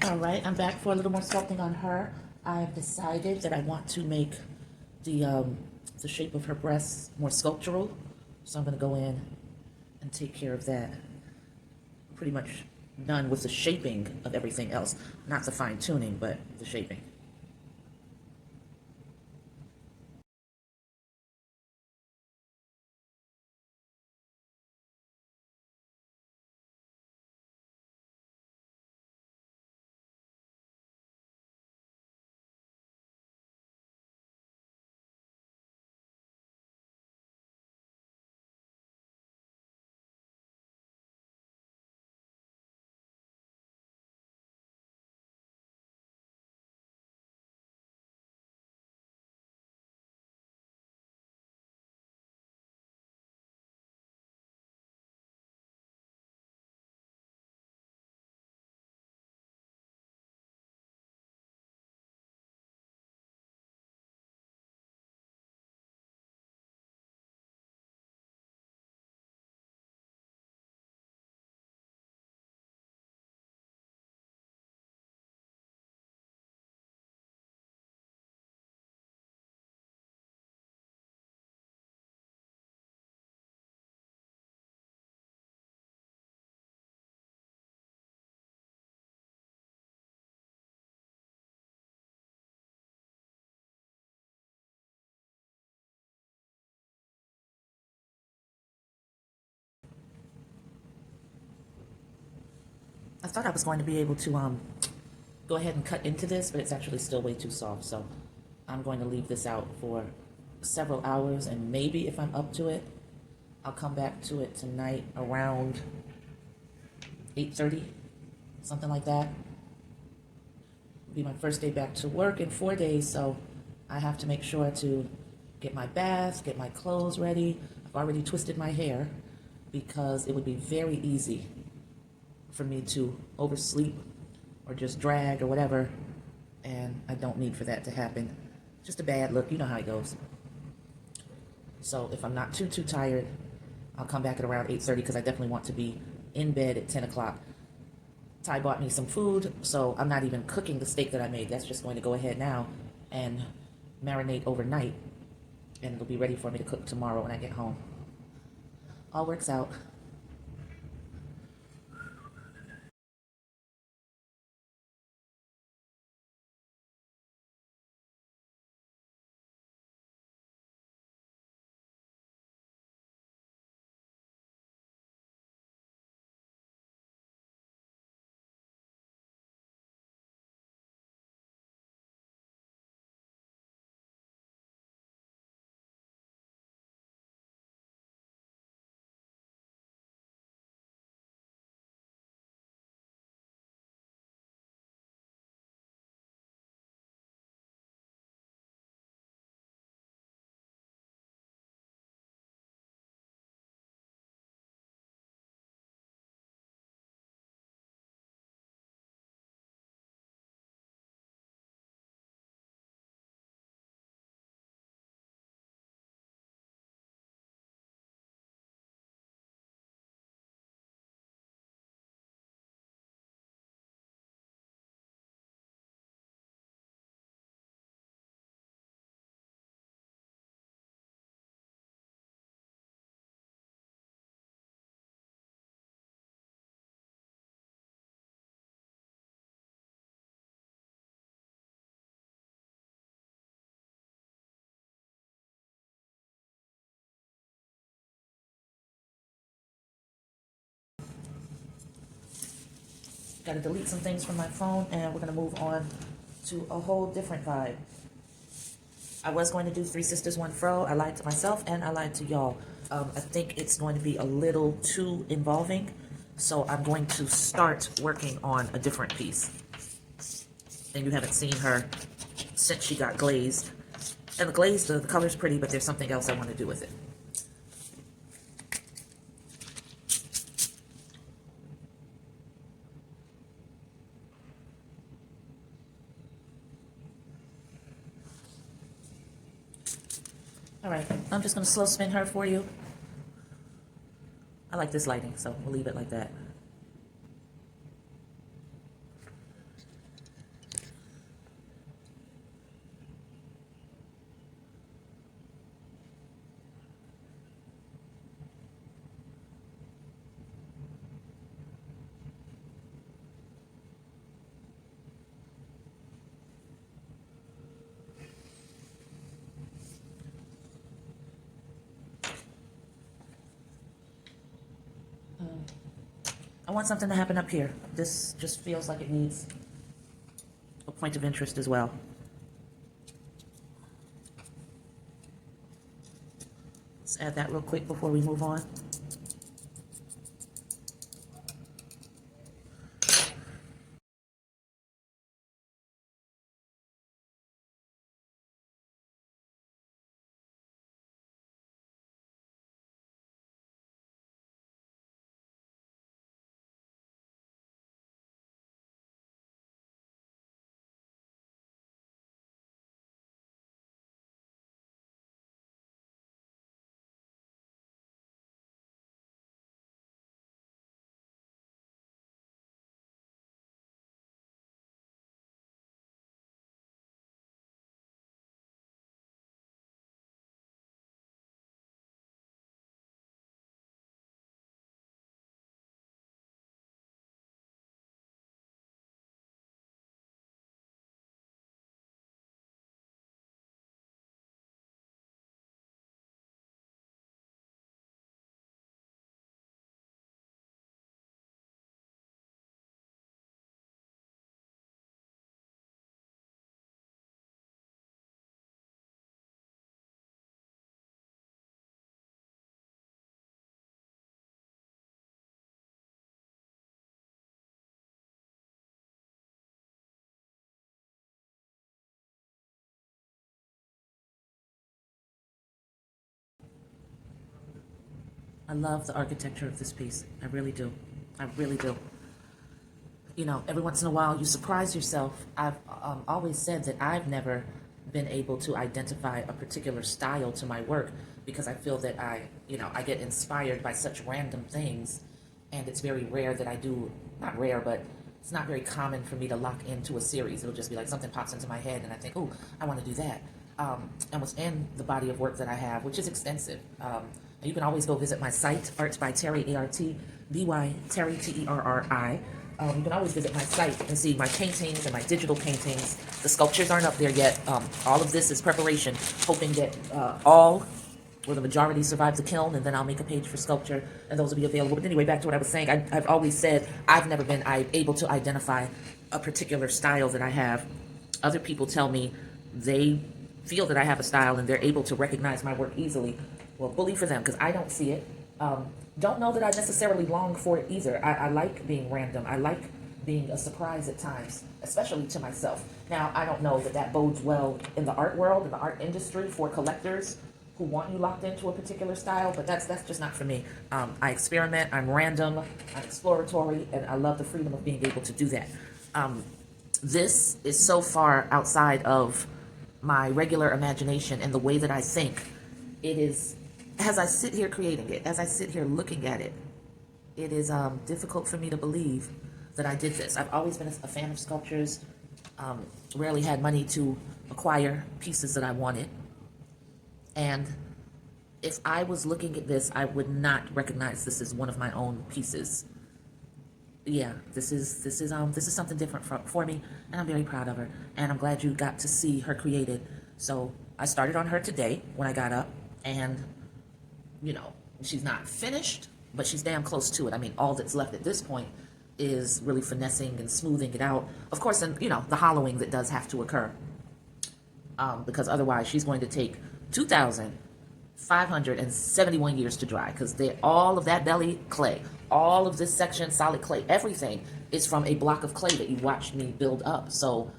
All right, I'm back for a little more sculpting on her. I've decided that I want to make the shape of her breasts more sculptural, so I'm going to go in and take care of that. Pretty much done with the shaping of everything else, not the fine tuning, but the shaping. I thought I was going to be able to go ahead and cut into this, but it's actually still way too soft, so I'm going to leave this out for several hours, and maybe if I'm up to it, I'll come back to it tonight around 8:30, something like that. It'll be my first day back to work in 4 days, so I have to make sure to get my bath, get my clothes ready. I've already twisted my hair because it would be very easy for me to oversleep or just drag or whatever, and I don't need for that to happen. Just a bad look, you know how it goes. So if I'm not too tired, I'll come back at around 8:30 because I definitely want to be in bed at 10 o'clock. Ty bought me some food, so I'm not even cooking the steak that I made. That's just going to go ahead now and marinate overnight, and it'll be ready for me to cook tomorrow when I get home. All works out. Got to delete some things from my phone, and we're going to move on to a whole different vibe. I was going to do Three Sisters, One Fro. I lied to myself and I lied to y'all. I think it's going to be a little too involving, so I'm going to start working on a different piece. And you haven't seen her since she got glazed. And the glaze, the color's pretty, but there's something else I want to do with it. All right, I'm just going to slow spin her for you. I like this lighting, so we'll leave it like that. I want something to happen up here. This just feels like it needs a point of interest as well. Let's add that real quick before we move on. I love the architecture of this piece. I really do. I really do. You know, every once in a while you surprise yourself. I've always said that I've never been able to identify a particular style to my work because I feel that I get inspired by such random things, and it's very rare that I do, not rare, but it's not very common for me to lock into a series. It'll just be like something pops into my head and I think, oh, I want to do that. And within the body of work that I have, which is extensive, you can always go visit my site, Arts by Terry, A-R-T-B-Y, Terry, T-E-R-R-I. You can always visit my site and see my paintings and my digital paintings. The sculptures aren't up there yet. All of this is preparation, hoping that the majority survive the kiln, and then I'll make a page for sculpture, and those will be available. But anyway, back to what I was saying. I've always said I've never been able to identify a particular style that I have. Other people tell me they feel that I have a style and they're able to recognize my work easily. Well, bully for them, because I don't see it. Don't know that I necessarily long for it either. I like being random. I like being a surprise at times, especially to myself. Now, I don't know that that bodes well in the art world, in the art industry, for collectors who want you locked into a particular style, but that's just not for me. I experiment, I'm random, I'm exploratory, and I love the freedom of being able to do that. This is so far outside of my regular imagination and the way that I think. It is, as I sit here creating it, as I sit here looking at it, it is difficult for me to believe that I did this. I've always been a fan of sculptures, rarely had money to acquire pieces that I wanted. And if I was looking at this, I would not recognize this as one of my own pieces. Yeah, this is something different for me, and I'm very proud of her. And I'm glad you got to see her created. So I started on her today when I got up, and you know, she's not finished, but she's damn close to it. I mean, all that's left at this point is really finessing and smoothing it out. Of course, and you know, the hollowing that does have to occur, because otherwise she's going to take 2,571 years to dry, because all of that belly clay, all of this section solid clay, everything is from a block of clay that you watched me build up. So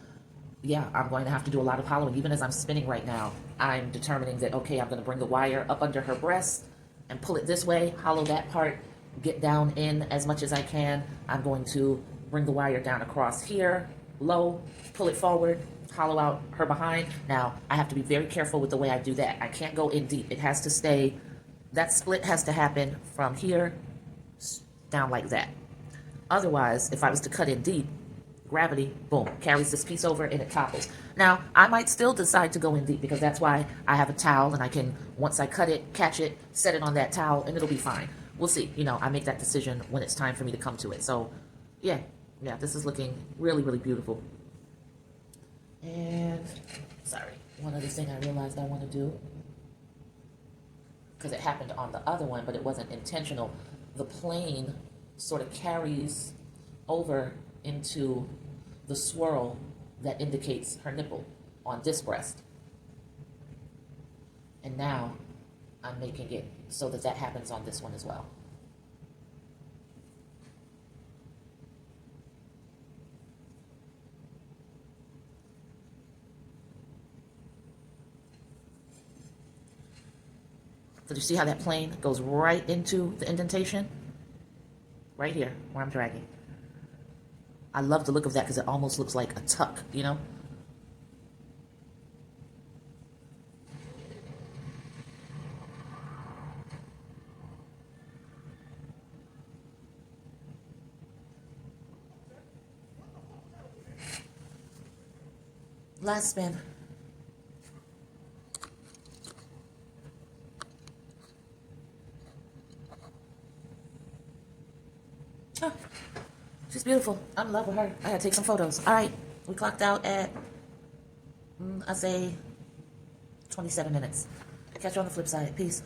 yeah, I'm going to have to do a lot of hollowing. Even as I'm spinning right now, I'm determining that, okay, I'm going to bring the wire up under her breast and pull it this way, hollow that part, get down in as much as I can. I'm going to bring the wire down across here, low, pull it forward, hollow out her behind. Now, I have to be very careful with the way I do that. I can't go in deep. It has to stay, that split has to happen from here down like that. Otherwise, if I was to cut in deep, gravity, boom, carries this piece over and it topples. Now, I might still decide to go in deep, because that's why I have a towel, and I can, once I cut it, catch it, set it on that towel, and it'll be fine. We'll see. You know, I make that decision when it's time for me to come to it. So, yeah, this is looking really, really beautiful. And, sorry, one other thing I realized I want to do, because it happened on the other one, but it wasn't intentional. The plane sort of carries over into the swirl that indicates her nipple on this breast. And now I'm making it so that that happens on this one as well. So you see how that plane goes right into the indentation? Right here, where I'm dragging. I love the look of that because it almost looks like a tuck, you know? Last spin. Oh, she's beautiful. I'm in love with her. I gotta take some photos. All right, we clocked out at, I say, 27 minutes. Catch you on the flip side. Peace.